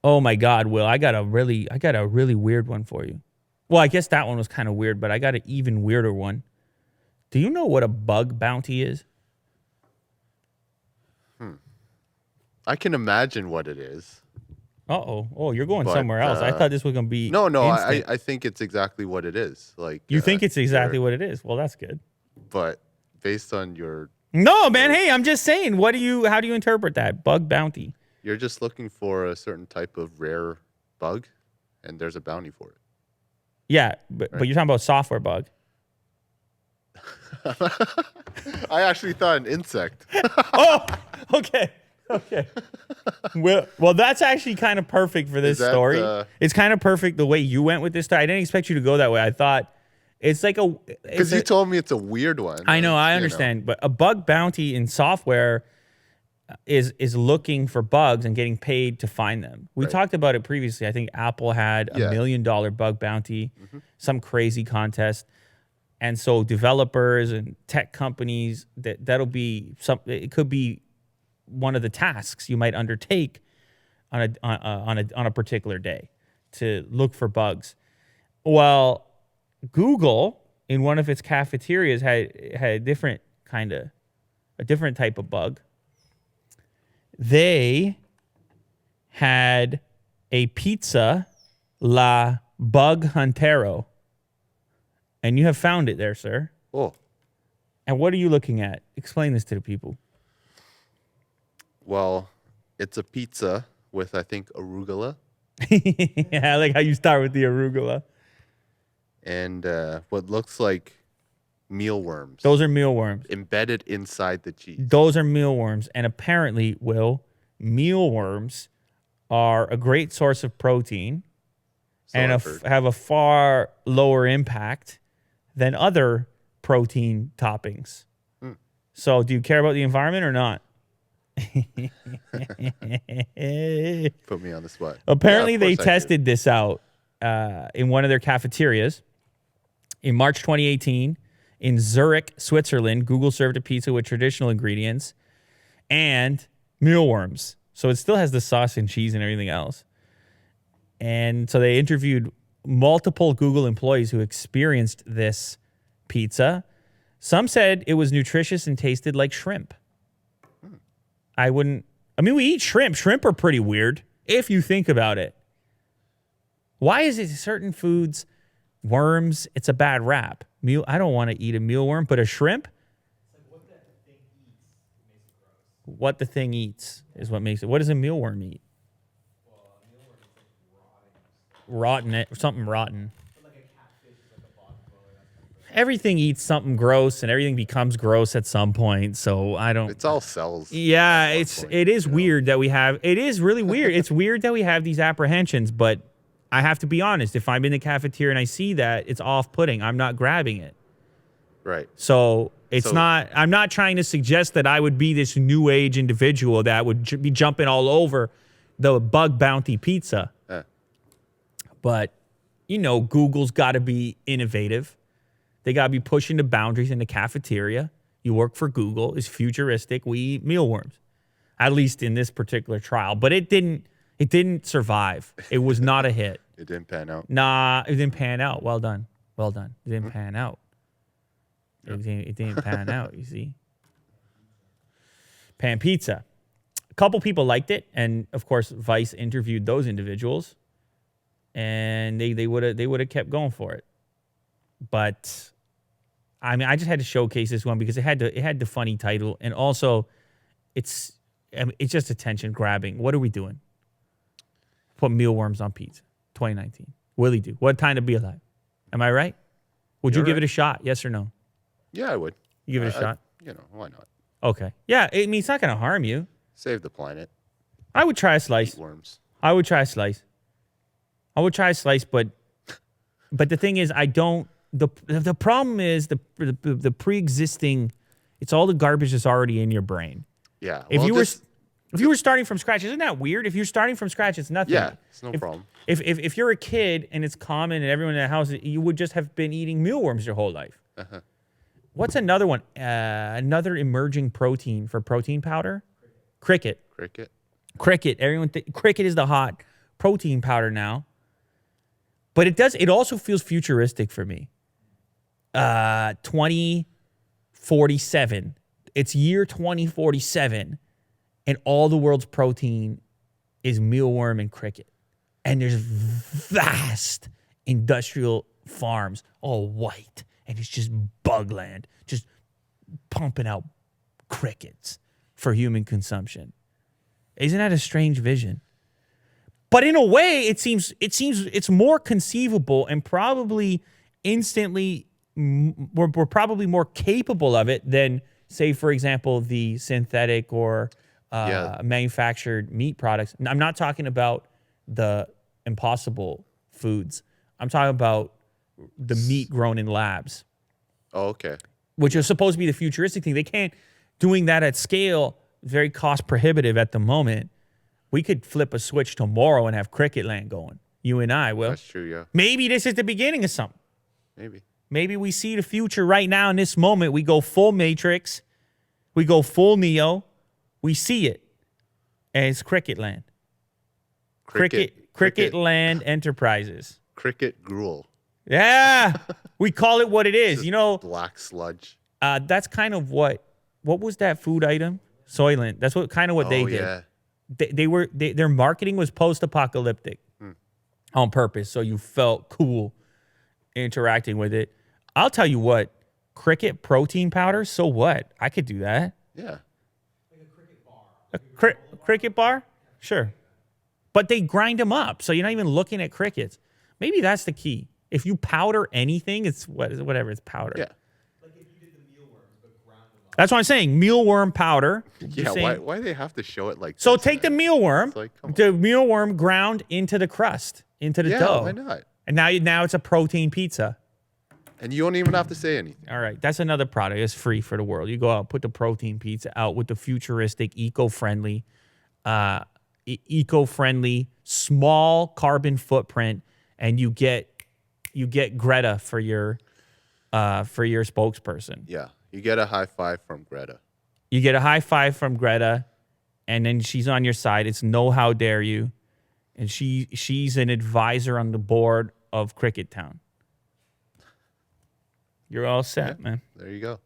Oh my God, Will, I got a really weird one for you. Well, I guess that one was kind of weird, but I got an even weirder one. Do you know what a bug bounty is? I can imagine what it is. Uh-oh. Oh, you're going But somewhere else. I thought this was going to be no, instant. I think it's exactly what it is. Like You think it's exactly what it is? Well, that's good. But based on your No, man. Hey, I'm just saying. How do you interpret that? Bug bounty. you're just looking for a certain type of rare bug, and there's a bounty for it. Yeah, but you're talking about software bug. I actually thought an insect. Oh, okay. Well, that's actually kind of perfect for this story. It's kind of perfect the way you went with this story. I didn't expect you to go that way. I thought it's like because you told me it's a weird one. I know, I understand, but a bug bounty in software is looking for bugs and getting paid to find them. We talked about it previously. I think Apple had $1 million bug bounty, some crazy contest. And so developers and tech companies, that'll be something. It could be one of the tasks you might undertake on a particular day to look for bugs. Well, Google in one of its cafeterias had a different type of bug. They had a pizza La Bug Huntero. And you have found it there, sir. Oh. And what are you looking at? Explain this to the people. Well, it's a pizza with, I think, arugula. Yeah, I like how you start with the arugula. And what looks like mealworms. Those are mealworms. Embedded inside the cheese. Those are mealworms. And apparently, mealworms are a great source of protein and have a far lower impact than other protein toppings. So do you care about the environment or not? Put me on the spot. Apparently they tested this out in one of their cafeterias. In March 2018, in Zurich, Switzerland, Google served a pizza with traditional ingredients and mealworms. So it still has the sauce and cheese and everything else. And so they interviewed multiple Google employees who experienced this pizza. Some said it was nutritious and tasted like shrimp. We eat shrimp. Shrimp are pretty weird if you think about it. Why is it certain foods, worms, it's a bad rap? I don't want to eat a mealworm, but a shrimp? It's like what the thing eats makes it gross. What the thing eats is what makes it. What does a mealworm eat? Something rotten. Everything eats something gross, and everything becomes gross at some point. So I don't. It's all cells. Yeah, it is weird that we have. It is really weird. It's weird that we have these apprehensions, but I have to be honest. If I'm in the cafeteria and I see that, it's off-putting. I'm not grabbing it. Right. So it's not. I'm not trying to suggest that I would be this new age individual that would be jumping all over the bug bounty pizza. But, Google's got to be innovative. They got to be pushing the boundaries in the cafeteria. You work for Google. It's futuristic. We eat mealworms, at least in this particular trial. But it didn't survive. It was not a hit. It didn't pan out. Nah, it didn't pan out. Well done. It didn't pan out. It didn't pan out, you see. Pan pizza. A couple people liked it. And, of course, Vice interviewed those individuals. And they would have kept going for it. But I just had to showcase this one because it had the funny title, and also it's just attention grabbing. What are we doing? Put mealworms on pizza. 2019. Willie do. What time to be alive? Am I right? Would you give it a shot? Yes or no? Yeah, I would. You give it a shot? Why not? Okay. Yeah, it's not going to harm you. Save the planet. I would try a slice. Eat worms. I would try a slice, but the thing is, I don't. The problem is the pre-existing. It's all the garbage that's already in your brain. Yeah. If you were starting from scratch, isn't that weird? If you're starting from scratch, it's nothing. Yeah, it's no problem. If you're a kid and it's common and everyone in the house, you would just have been eating mealworms your whole life. Uh-huh. What's another one? Another emerging protein for protein powder? Cricket. Cricket. Everyone cricket is the hot protein powder now. But it also feels futuristic for me. 2047. It's year 2047. And all the world's protein is mealworm and cricket. And there's vast industrial farms, all white. And it's just bug land, just pumping out crickets for human consumption. Isn't that a strange vision? But in a way, it seems it's more conceivable and probably instantly we're probably more capable of it than, say, for example, the synthetic or manufactured meat products. I'm not talking about the impossible foods. I'm talking about the meat grown in labs. Oh, okay. Which is supposed to be the futuristic thing. They can't doing that at scale. Very cost prohibitive at the moment. We could flip a switch tomorrow and have cricket land going. You and I will. That's true, yeah. Maybe this is the beginning of something. Maybe. Maybe we see the future right now in this moment. We go full Matrix. We go full Neo. We see it. And it's cricket land. Cricket land enterprises. Cricket gruel. Yeah. We call it what it is. Just you know, black sludge. That's kind of what was that food item? Soylent. That's what they did. Yeah. Their marketing was post-apocalyptic on purpose, so you felt cool interacting with it. I'll tell you what, cricket protein powder, so what? I could do that. Yeah. Like a cricket bar. A cricket bar? Sure. But they grind them up, so you're not even looking at crickets. Maybe that's the key. If you powder anything, it's whatever, it's powder. Yeah. Like if you did the mealworms, but ground them up. That's what I'm saying. Mealworm powder. Yeah, why they have to show it like so this, take man? the mealworm, Like, come on. the mealworm ground into the crust, into the dough. Why not? And now it's a protein pizza. And you don't even have to say anything. All right, that's another product. It's free for the world. You go out, put the protein pizza out with the futuristic, eco-friendly, small carbon footprint, and you get Greta for your spokesperson. Yeah. You get a high five from Greta. You get a high five from Greta, and then she's on your side. It's no how dare you, and she's an advisor on the board of Cricket Town. You're all set, man. There you go.